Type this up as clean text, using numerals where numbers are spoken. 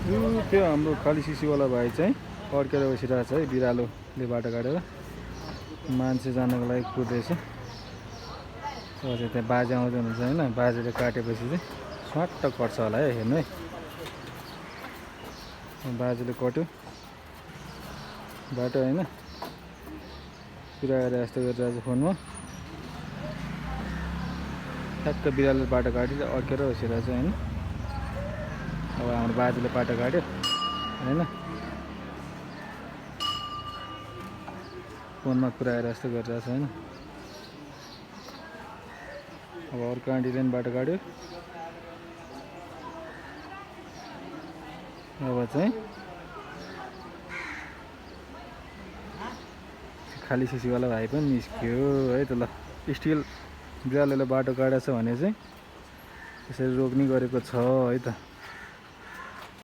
त्यो हाम्रो खाली सिसीवाला भाइ चाहिँ अड्केर बसिरहेको छ है, बिरालोले बाटो काटेर मान्छे जानको लागि कुद्दैछ। अझै त्यहाँ बाजे आउँदै हुनुहुन्छ होइन, बाजेले काटेपछि चाहिँ स्वाट्ट कट्छ होला है, हेर्नु है। बाजेले कट्यो बाटो होइन, कुरा गरेर यस्तो गरिरहेको फोनमा। ठ्याक्क बिरालोले बाटो काट्यो, अड्केर बसिरहेको छ होइन। अब हाम्रो बाजेले बाटो काट्यो होइन, फोनमा कुरा गरेर यस्तो गरिरहेको छ होइन। अब अर्को आन्टीले पनि बाटो काट्यो। अब चाहिँ खाली सिसीवाला भाइ पनि निस्क्यो है त। ल स्टिल बिरालोले बाटो काटेछ भने चाहिँ त्यसरी रोक्ने गरेको छ है त।